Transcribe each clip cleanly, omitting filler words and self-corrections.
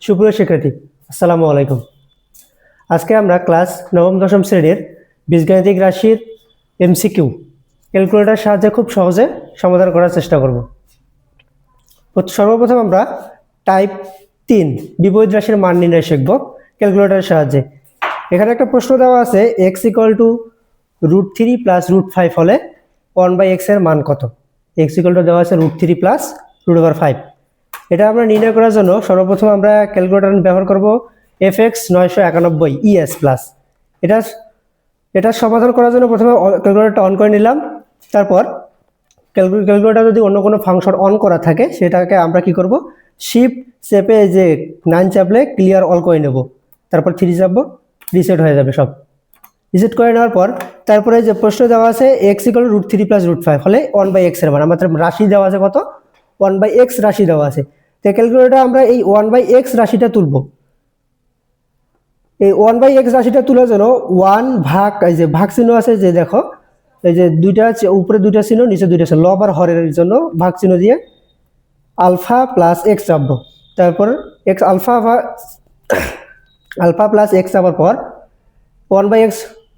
সুপ্রিয় শিক্ষার্থী, আসসালামু আলাইকুম। আজকে আমরা ক্লাস নবম দশম শ্রেণীর বীজগাণিতিক রাশির এমসিকিউ ক্যালকুলেটরের সাহায্যে খুব সহজে সমাধান করার চেষ্টা করব। সর্বপ্রথম আমরা টাইপ 3 বিপরীত রাশির মান নির্ণয় শিখব ক্যালকুলেটরের সাহায্যে। এখানে একটা প্রশ্ন দেওয়া আছে x = √3 + √5 হলে 1/x এর মান কত। x দেওয়া আছে √3 + √5। এটা আমরা নির্ণয় করার জন্য সর্বপ্রথম আমরা ক্যালকুলেটর ব্যবহার করব FX 991 ES প্লাস। এটা সমাধান করার জন্য প্রথমে ক্যালকুলেটরটা অন করে নিলাম। তারপর ক্যালকুলেটর যদি অন্য কোনো ফাংশন অন করা থাকে সেটাকে আমরা কি করব, শিফট চেপে যে 9 চাপলে ক্লিয়ার অল করে নেব। তারপর 3 চাপবো, রিসেট হয়ে যাবে সব। রিসেট করে নেওয়ার পর তারপরে যে প্রশ্ন দেওয়া আছে x = √3 + √5 হলে 1/x এর মান, আমাদের রাশি দেওয়া আছে কত, 1/x রাশি দেওয়া আছে। তো ক্যালকুলেটরে আমরা এই 1/x রাশিটা তুলব। এই 1/x রাশিটা তোলার জন্য 1 ভাগ, এই যে ভাগ চিহ্ন আছে, যে দেখো এই যে দুইটা উপরে দুইটা চিহ্ন নিচে দুইটা চিহ্ন, লব আর হরের জন্য ভাগ চিহ্ন দিয়ে আলফা প্লাস x চাপবো। তারপর আলফা প্লাস x চাপার পর 1/x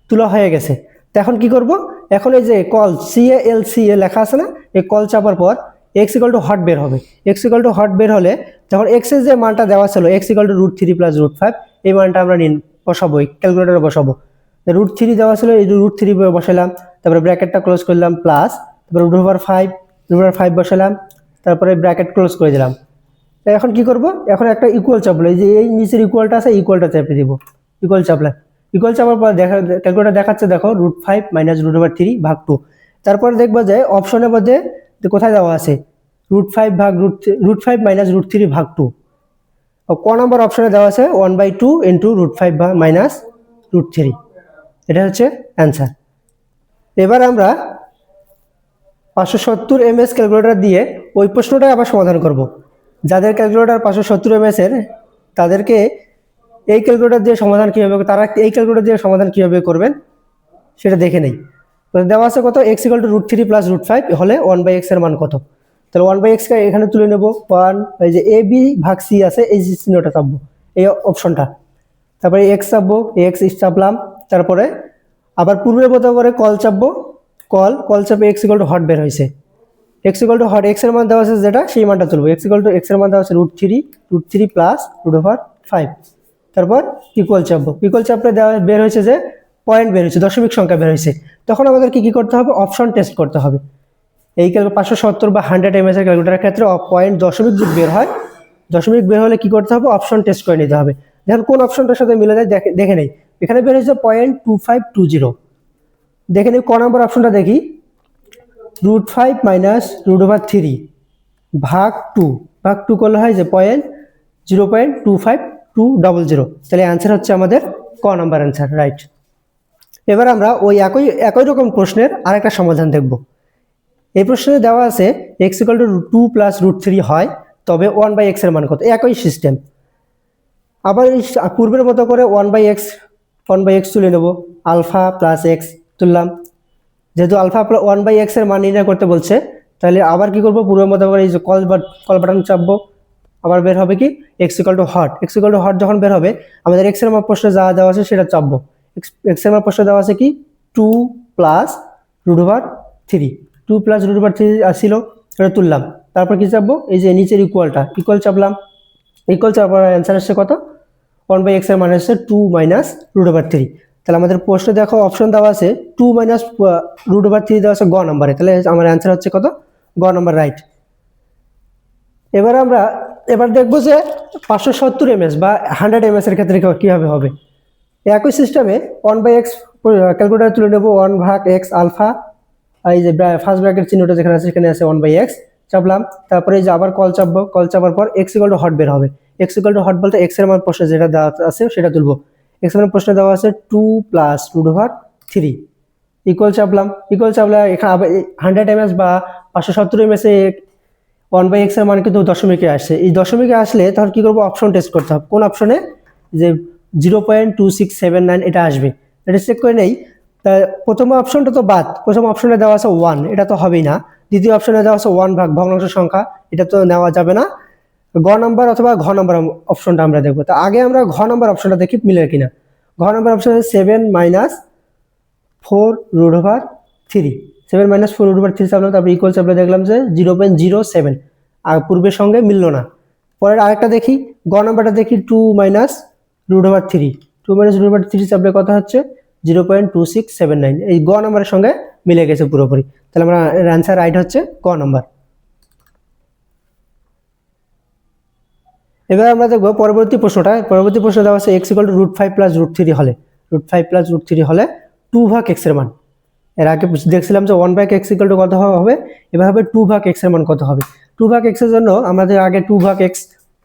তোলা হয়ে গেছে। তো এখন কি করব, এখন এই যে কল CALCA লেখা আছে না, এই কল চাপার পর x = হট বের হবে। x = হট বের হলে তখন x এর যে মানটা দেওয়া ছিল x = √3 + √5, এই মানটা আমরা বসাবো, ক্যালকুলেটরে বসাবো। √3 দেওয়া ছিল, এই √3 বসালাম, তারপরে ব্র্যাকেটটা ক্লোজ করলাম, প্লাস তারপরে √5 বসালাম, তারপরে ব্র্যাকেট ক্লোজ করে দিলাম। এখন কি করব, এখন একটা ইকুয়াল চাপলো, এই যে এই নিচের ইকুয়ালটা আছে, ইকুয়ালটা চেপে দিব। ইকুয়াল চাপলাম, ইকুয়াল চাপার পর ক্যালকুলেটর দেখাচ্ছে দেখো √5 - √3 ভাগ 2। তারপরে দেখবো যে অপশনের মধ্যে কোথায় দেওয়া আছে √5 - √3 ভাগ 2। ক নম্বর অপশনে দেওয়া আছে 1/2 × √5 - √3। এটা হচ্ছে অ্যান্সার। এবার আমরা 570 ms ক্যালকুলেটর দিয়ে ওই প্রশ্নটাই আবার সমাধান করব। যাদের ক্যালকুলেটর 570 ms এর, তাদেরকে এই ক্যালকুলেটর দিয়ে সমাধান কীভাবে, তারা এই ক্যালকুলেটর দিয়ে সমাধান কীভাবে করবেন সেটা দেখে নেই। দেওয়া আছে কত, x = √3 + √5 হলে 1/x এর মান কত। তাহলে 1/x কে এখানে তুলে নেব। 1, এই যে AB ভাগ C আছে, এই চিহ্নটা চাপবো, এই অপশনটা। তারপরে x চাপবো, x চাপলাম। তারপরে আবার পূর্বের মতো করে কল চাপবো, কল চাপে x = হট বের হয়েছে। x = হট, x এর মান দেওয়া আছে যেটা, সেই মানটা তুলবো। x এর মান দেওয়া আছে √3 + √5। তারপর ইকুয়াল চাপবো, ইকুয়াল চাপলে দেওয়া বের হয়েছে যে পয়েন্ট বের হয়েছে, দশমিক সংখ্যা বের হয়েছে। তখন আমাদের কি করতে হবে, অপশন টেস্ট করতে হবে। এই 570 বা 100 ms এর ক্যালকুলেটরের ক্ষেত্রে পয়েন্ট দশমিক যদি বের হয়, দশমিক বের হলে কি করতে হবে, অপশন টেস্ট করে নিতে হবে। দেখেন কোন অপশনটার সাথে মিলে যায় দেখে নেই। এখানে বের হয়েছে 0.2520। দেখে নিই ক নম্বর অপশনটা, দেখি √5 - √3 ভাগ 2 করলে হয় যে 0.25200। তাহলে অ্যান্সার হচ্ছে আমাদের ক নম্বর অ্যান্সার, রাইট। এবার আমরা ওই একই রকম প্রশ্নের আরেকটা সমাধান দেখব। এই প্রশ্নে দেওয়া আছে x = 2 + √3 হয়, তবে 1/x এর মান কত। একই সিস্টেম, আবার পূর্বের মতো করে 1/x তুলে নেব। আলফা প্লাস x তুললাম, যেহেতু আলফা 1/x এর মান নির্ণয় করতে বলছে, তাহলে আবার কি করব, পূর্বের মতো করে এই যে কল বাটন চাপবো। আবার বের হবে কি, x = হট। x = হট যখন বের হবে, আমাদের x এর মান প্রশ্নে যা দেওয়া আছে সেটা চাপবো। x এর মান প্রশ্নে দেওয়া আছে কি 2 + √3। 2 + √3 আসছিল, এটা তুললাম। তারপর কি চাপবো, এই যে নিচের ইকুয়াল চাপলাম। ইকুয়াল চাপার অ্যান্সার আসছে কত, 1/x এর মান আসছে 2 - √3। তাহলে আমাদের প্রশ্ন দেখো অপশন দেওয়া আছে 2 - √3 দেওয়া আছে গ নম্বরে। তাহলে আমার অ্যান্সার হচ্ছে কত, গ নম্বর, রাইট। এবার দেখবো যে 570 ms বা 100 ms এর ক্ষেত্রে কীভাবে হবে। একই সিস্টেমে 1/x ক্যালকুলেটর তুলে নেব। 1 ভাগ x আলফা, এই যে ফার্স্ট ব্র্যাকেট চিহ্নটা যেখানে আছে সেখানে আছে 1/x চাপলাম। তারপরে এই যে আবার কল চাপবো, কল চাপার পর x = হট বের হবে। x = হট বলতে x এর মান প্রশ্নে যেটা দেওয়া আছে সেটা তুলবো। x এর মান প্রশ্নে দেওয়া আছে 2 + √3। ইকুয়াল চাপলাম, ইকুয়াল চাপলে এখানে আবার 100 ms বা 570 ms এ 1/x এর মান কিন্তু দশমিকে আসছে। এই দশমিকে আসলে তখন কি করবো, অপশন টেস্ট করতে হবে। কোন অপশনে, যে 0.2679 এটা আসবে, এটা চেক করে নেই। তা প্রথম অপশনটা তো বাদ, প্রথম অপশনে দেওয়া আছে 1, এটা তো হবেই না। দ্বিতীয় অপশনে দেওয়া আছে 1 ভাগ ভগ্নাংশ সংখ্যা, এটা তো নেওয়া যাবে না। গ নাম্বার অথবা ঘ নাম্বার অপশনটা আমরা দেখবো। তো আগে আমরা ঘ নাম্বার অপশনটা দেখি মিলে কিনা। ঘ নাম্বার অপশন 7-4√3, 7-4√3 চাপলাম, তারপর ইকুয়াল চাপলে দেখলাম যে 0.07, আর পূর্বের সঙ্গে মিললো না। পরের আরেকটা দেখি, গ নাম্বারটা দেখি 2-√3, 2-√3 চাপলে কত হচ্ছে 0.2679, এই গ নাম্বারের সঙ্গে মিলে গেছে পুরোপুরি। তাহলে আমরা অ্যান্সার রাইট হচ্ছে গ নাম্বার। এবার আমরা দেখবো পরবর্তী প্রশ্নটা। পরবর্তী প্রশ্ন দেওয়া আছে x = √5 + √3 হলে, √5 + √3 হলে 2/x এর মান। এর আগে দেখছিলাম যে 1/x = কত হবে, এবার হবে 2/x এর মান কত হবে। 2/x এর জন্য আমাদের আগে 2/x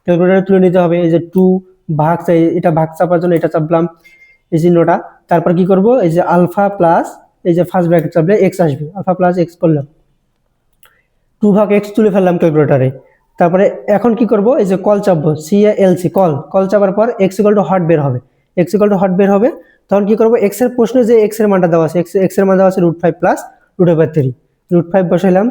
ক্যালকুলেটরে তুলে নিতে হবে। এই যে 2 ভাগ, এটা ভাগ চাপার জন্য এটা চাপলাম এই চিহ্নটা। তারপর কি করব, এই যে আলফা প্লাস এই যে ফার্স্ট ব্র্যাকেট চাপলে x আসবে, আলফা প্লাস x করলাম, 2/x তুলে ফেললাম ক্যালকুলেটরে। তারপরে এখন কি করব, এই যে কল চাপবো, CALC কল চাপার পর x = হট বের হবে, x = হট বের হবে। তখন কি করব, x এর প্রশ্নে যে x এর মানটা দেওয়া আছে, x এর মান দেওয়া আছে √5 + √3, √5 বসাইলাম,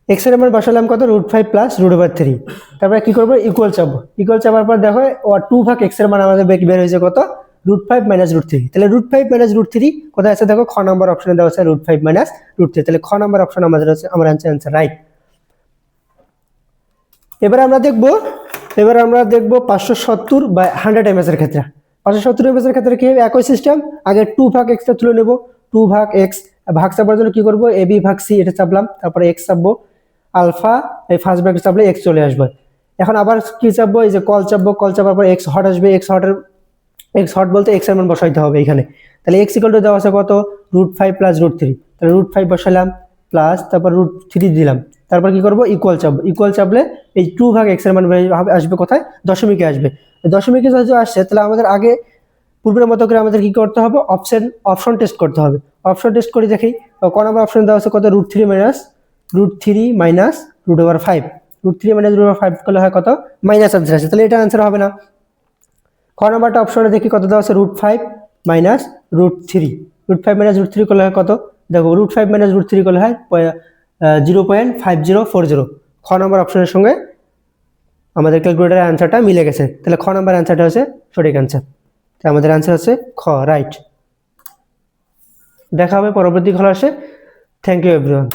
x এর মান বসালাম কত, √5 + √3। তারপরে কি করব, ইকুয়াল চাপবো, ইকুয়াল চাপার পর দেখো 2/x এর মান আমাদের বের হয়েছে কত, √5 - √3। তাহলে √5 - √3 কোথায় আছে দেখো, খ নাম্বার অপশনে দেওয়া আছে √5 - √3। তাহলে খ নাম্বার অপশন আমাদের আছে, আমার অ্যান্সার রাইট। এবার আমরা দেখব 570 বা 100 ms এর ক্ষেত্রে। 570 ms এর ক্ষেত্রে কি হবে, একই সিস্টেম, আগে 2/x টা তুলে নেব, 2/x ভাগ চাপার জন্য কি করব, ab ভাগ c এটা চাপলাম, তারপরে x চাপবো, আলফা এই ফার্স্ট ব্র্যাকেট চাপলে x চলে আসবে। এখন আবার কি চাপবো, এই যে কল চাপবো, কল চাপার পর x হট আসবে, x হট বলতে x এর মান বসাইতে হবে এখানে। তাহলে x = দেওয়া আছে কত, √5 + √3, তাহলে √5 বসালাম প্লাস তারপর √3 দিলাম। তারপর কি করব, ইকুয়াল চাপবো, ইকুয়াল চাপলে এই 2/x এর মান আসবে কোথায়, দশমিকে আসবে। দশমিকে যদি আসছে তাহলে আমাদের আগে পূর্বের মতো করে আমাদের কি করতে হবে, অপশন টেস্ট করতে হবে। অপশন টেস্ট করে দেখি, ক নাম্বার অপশন দেওয়া আছে কত, √3 - √5, √3 - √5 করলে হয় কত, মাইনাস আনসার আসে, তাহলে এটা আনসার হবে না। খ নাম্বারটা অপশনে দেখি কত দেওয়া আছে, √5 - √3, √5 - √3 করলে হয় কত, দেখো √5 - √3 করলে হয় 0.5040। খ নাম্বার অপশনের সঙ্গে আমাদের ক্যালকুলেটারের অ্যান্সারটা মিলে গেছে, তাহলে খ নাম্বার অ্যান্সারটা হচ্ছে সঠিক অ্যান্সার। আমাদের অ্যান্সার হচ্ছে খ, রাইট। দেখা হবে পরবর্তী ক্লাসে। Thank you everyone.